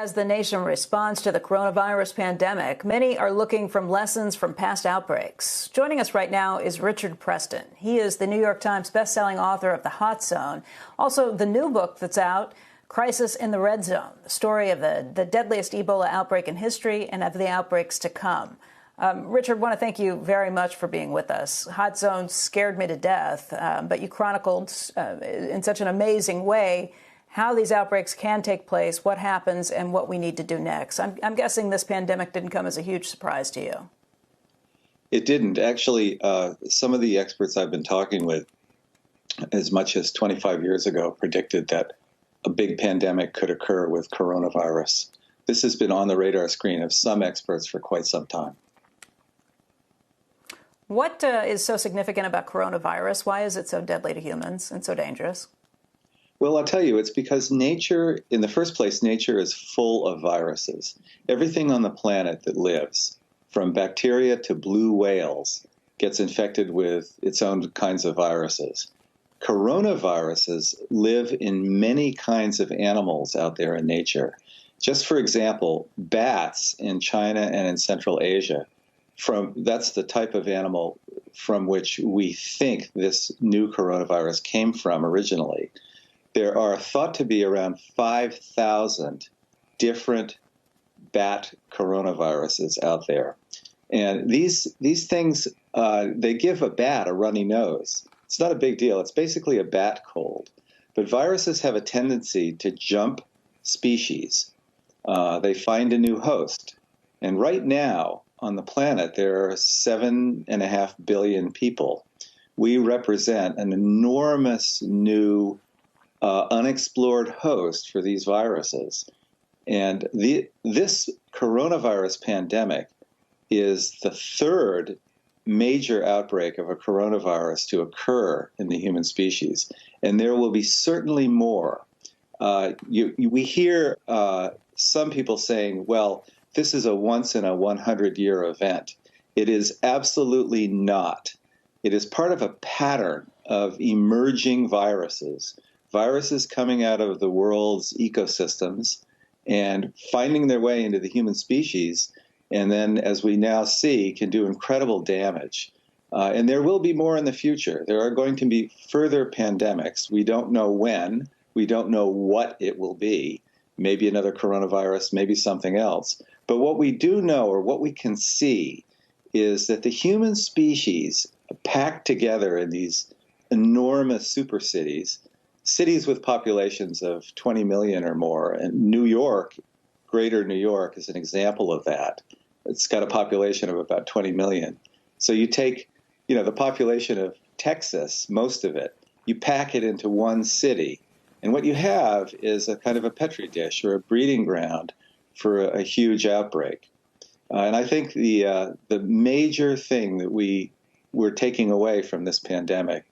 As the nation responds to the coronavirus pandemic, many are looking for lessons from past outbreaks. Joining us right now is Richard Preston. He is the New York Times bestselling author of The Hot Zone, also the new book that's out, Crisis in the Red Zone, the story of the deadliest Ebola outbreak in history and of the outbreaks to come. Richard, I want to thank you very much for being with us. Hot Zone scared me to death, but you chronicled in such an amazing way how these outbreaks can take place, what happens, and what we need to do next. I'm guessing this pandemic didn't come as a huge surprise to you. It didn't. Actually, some of the experts I've been talking with as much as 25 years ago predicted that a big pandemic could occur with coronavirus. This has been on the radar screen of some experts for quite some time. What is so significant about coronavirus? Why is it so deadly to humans and so dangerous? Well, I'll tell you, it's because nature, in the first place, nature is full of viruses. Everything on the planet that lives, from bacteria to blue whales, gets infected with its own kinds of viruses. Coronaviruses live in many kinds of animals out there in nature. Just for example, bats in China and in Central Asia, that's the type of animal from which we think this new coronavirus came from originally. There are thought to be around 5,000 different bat coronaviruses out there. And these things, they give a bat a runny nose. It's not a big deal. It's basically a bat cold. But viruses have a tendency to jump species. They find a new host. And right now on the planet, there are 7.5 billion people. We represent an enormous new unexplored host for these viruses. And this coronavirus pandemic is the third major outbreak of a coronavirus to occur in the human species. And there will be certainly more. We hear some people saying, well, this is a once in a 100-year event. It is absolutely not. It is part of a pattern of emerging viruses coming out of the world's ecosystems and finding their way into the human species, and then, as we now see, can do incredible damage. And there will be more in the future. There are going to be further pandemics. We don't know when. We don't know what it will be. Maybe another coronavirus, maybe something else. But what we do know, or what we can see, is that the human species packed together in these enormous super cities with populations of 20 million or more. And New York, greater New York, is an example of that. It's got a population of about 20 million. So you take, the population of Texas, most of it, you pack it into one city. And what you have is a kind of a petri dish or a breeding ground for a huge outbreak. And I think the major thing that we're taking away from this pandemic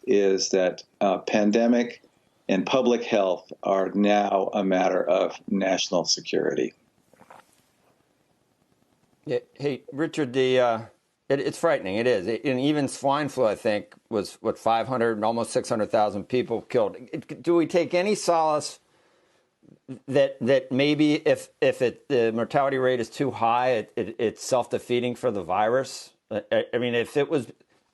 is that pandemic and public health are now a matter of national security. Yeah, hey, Richard, it's frightening. It is. And even swine flu, I think, was, 500, almost 600,000 people killed. Do we take any solace that maybe if the mortality rate is too high, it's self-defeating for the virus? I mean, if it was...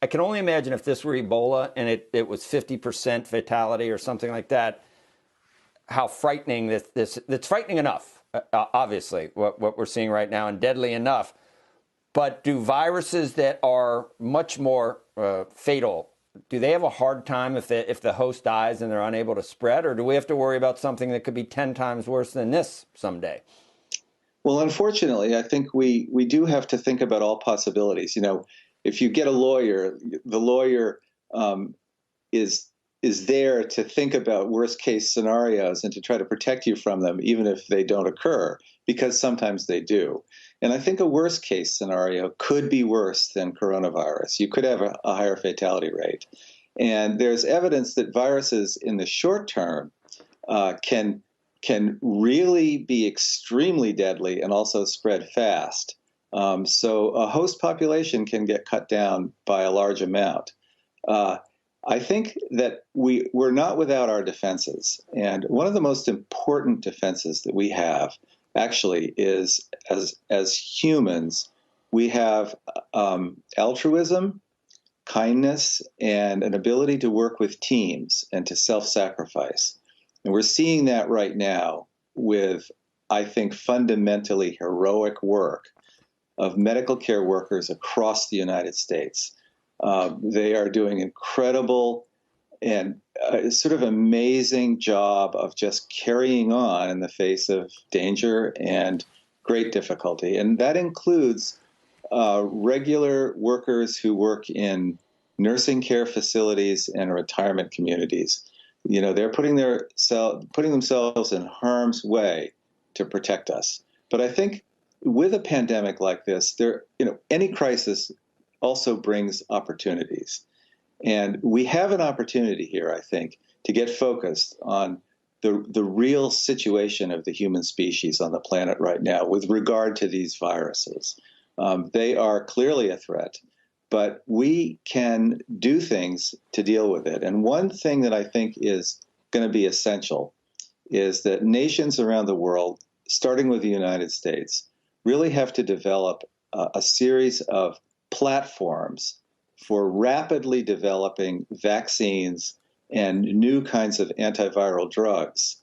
I can only imagine if this were Ebola and it was 50% fatality or something like that, how frightening it's frightening enough, obviously, what we're seeing right now, and deadly enough. But do viruses that are much more fatal, do they have a hard time if the host dies and they're unable to spread, or do we have to worry about something that could be 10 times worse than this someday? Well, unfortunately, I think we do have to think about all possibilities. If you get a lawyer, the lawyer is there to think about worst case scenarios and to try to protect you from them, even if they don't occur, because sometimes they do. And I think a worst case scenario could be worse than coronavirus. You could have a higher fatality rate. And there's evidence that viruses in the short term can really be extremely deadly and also spread fast. So a host population can get cut down by a large amount. I think that we're not without our defenses. And one of the most important defenses that we have actually, is as humans, we have altruism, kindness, and an ability to work with teams and to self-sacrifice. And we're seeing that right now with, I think, fundamentally heroic work of medical care workers across the United States. They are doing incredible and sort of amazing job of just carrying on in the face of danger and great difficulty. And that includes regular workers who work in nursing care facilities and retirement communities. You know, they're putting themselves in harm's way to protect us. But I think with a pandemic like this, any crisis also brings opportunities. And we have an opportunity here, I think, to get focused on the real situation of the human species on the planet right now with regard to these viruses. They are clearly a threat, but we can do things to deal with it. And one thing that I think is going to be essential is that nations around the world, starting with the United States, really have to develop a series of platforms for rapidly developing vaccines and new kinds of antiviral drugs,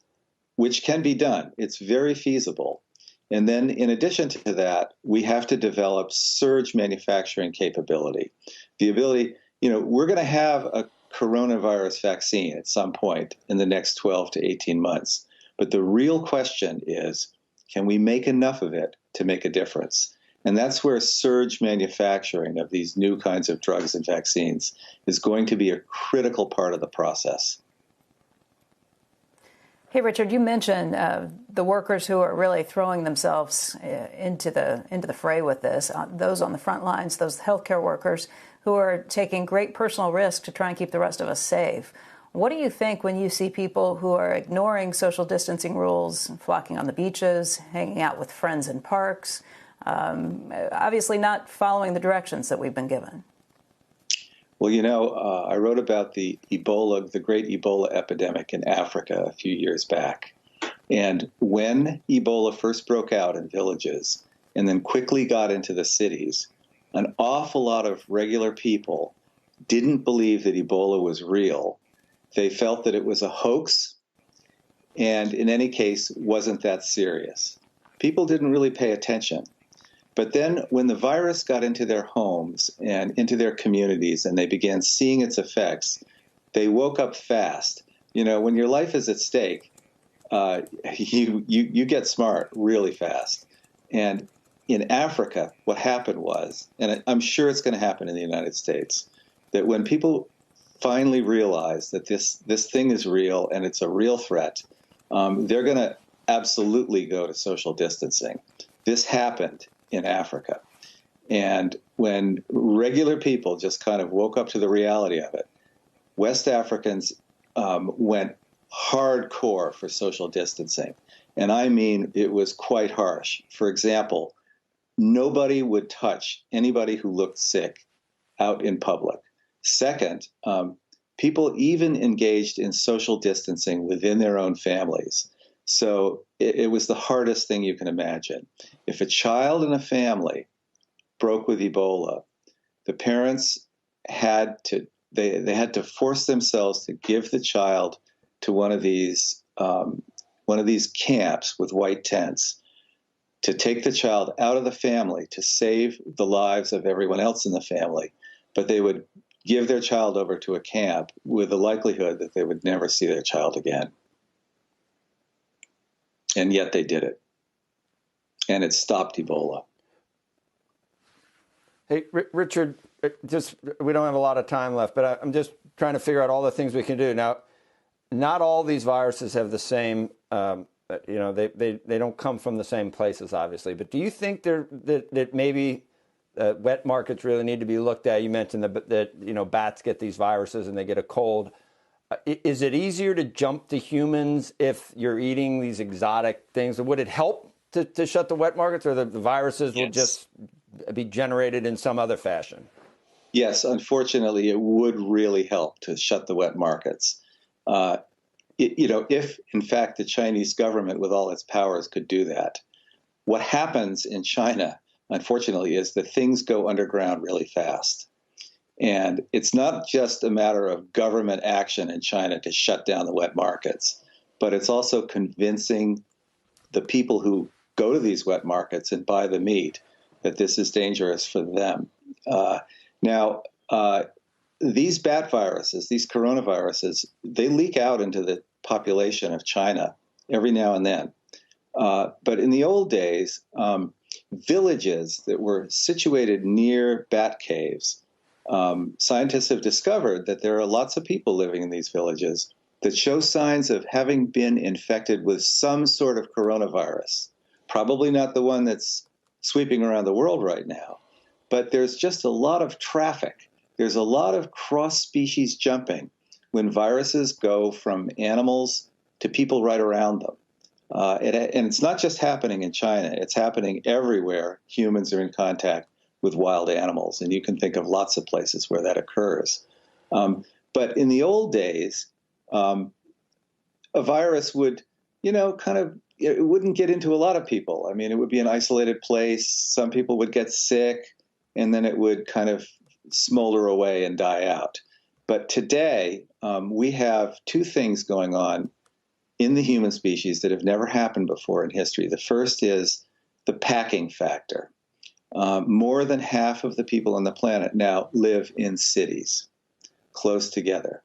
which can be done. It's very feasible. And then in addition to that, we have to develop surge manufacturing capability. The ability, we're going to have a coronavirus vaccine at some point in the next 12 to 18 months. But the real question is, can we make enough of it to make a difference? And that's where surge manufacturing of these new kinds of drugs and vaccines is going to be a critical part of the process. Hey, Richard, you mentioned the workers who are really throwing themselves into the fray with this, those on the front lines, those healthcare workers who are taking great personal risk to try and keep the rest of us safe. What do you think when you see people who are ignoring social distancing rules, flocking on the beaches, hanging out with friends in parks, obviously not following the directions that we've been given? Well, I wrote about the great Ebola epidemic in Africa a few years back. And when Ebola first broke out in villages and then quickly got into the cities, an awful lot of regular people didn't believe that Ebola was real. They felt that it was a hoax, and in any case, wasn't that serious. People didn't really pay attention. But then when the virus got into their homes and into their communities and they began seeing its effects, they woke up fast. When your life is at stake, you get smart really fast. And in Africa, what happened was, and I'm sure it's going to happen in the United States, that when people finally realize that this thing is real and it's a real threat, they're going to absolutely go to social distancing. This happened in Africa. And when regular people just kind of woke up to the reality of it, West Africans went hardcore for social distancing. And I mean, it was quite harsh. For example, nobody would touch anybody who looked sick out in public. Second, people even engaged in social distancing within their own families. So it was the hardest thing you can imagine. If a child in a family broke with Ebola, the parents had to force themselves to give the child to one of these camps with white tents, to take the child out of the family to save the lives of everyone else in the family. But they would give their child over to a camp with the likelihood that they would never see their child again. And yet they did it. And it stopped Ebola. Hey, Richard, we don't have a lot of time left, but I'm just trying to figure out all the things we can do. Now, not all these viruses have the same, they don't come from the same places, obviously. But do you think that maybe wet markets really need to be looked at? You mentioned that bats get these viruses and they get a cold. Is it easier to jump to humans if you're eating these exotic things? Would it help to shut the wet markets, or the viruses will just be generated in some other fashion? Yes, unfortunately, it would really help to shut the wet markets. If, in fact, the Chinese government, with all its powers, could do that, what happens in China, unfortunately, is that things go underground really fast. And it's not just a matter of government action in China to shut down the wet markets, but it's also convincing the people who go to these wet markets and buy the meat that this is dangerous for them. Now, these bat viruses, these coronaviruses, they leak out into the population of China every now and then. But in the old days, villages that were situated near bat caves, scientists have discovered that there are lots of people living in these villages that show signs of having been infected with some sort of coronavirus. Probably not the one that's sweeping around the world right now, but there's just a lot of traffic. There's a lot of cross-species jumping when viruses go from animals to people right around them. And it's not just happening in China. It's happening everywhere humans are in contact with wild animals. And you can think of lots of places where that occurs. But in the old days, a virus would, it wouldn't get into a lot of people. I mean, it would be an isolated place. Some people would get sick, and then it would kind of smolder away and die out. But today, we have two things going on in the human species that have never happened before in history. The first is the packing factor. More than half of the people on the planet now live in cities, close together,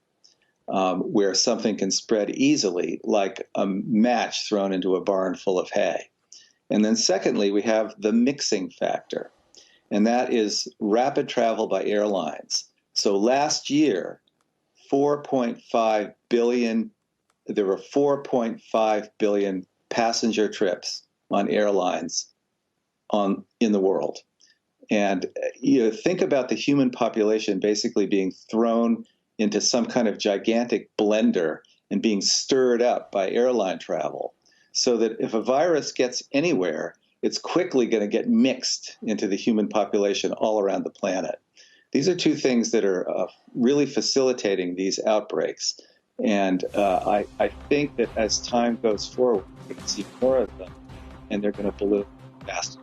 where something can spread easily, like a match thrown into a barn full of hay. And then secondly, we have the mixing factor, and that is rapid travel by airlines. So last year, 4.5 billion there were 4.5 billion passenger trips on airlines in the world. And think about the human population basically being thrown into some kind of gigantic blender and being stirred up by airline travel, so that if a virus gets anywhere, it's quickly going to get mixed into the human population all around the planet. These are two things that are really facilitating these outbreaks. And I think that as time goes forward, we're going to see more of them, and they're going to balloon faster.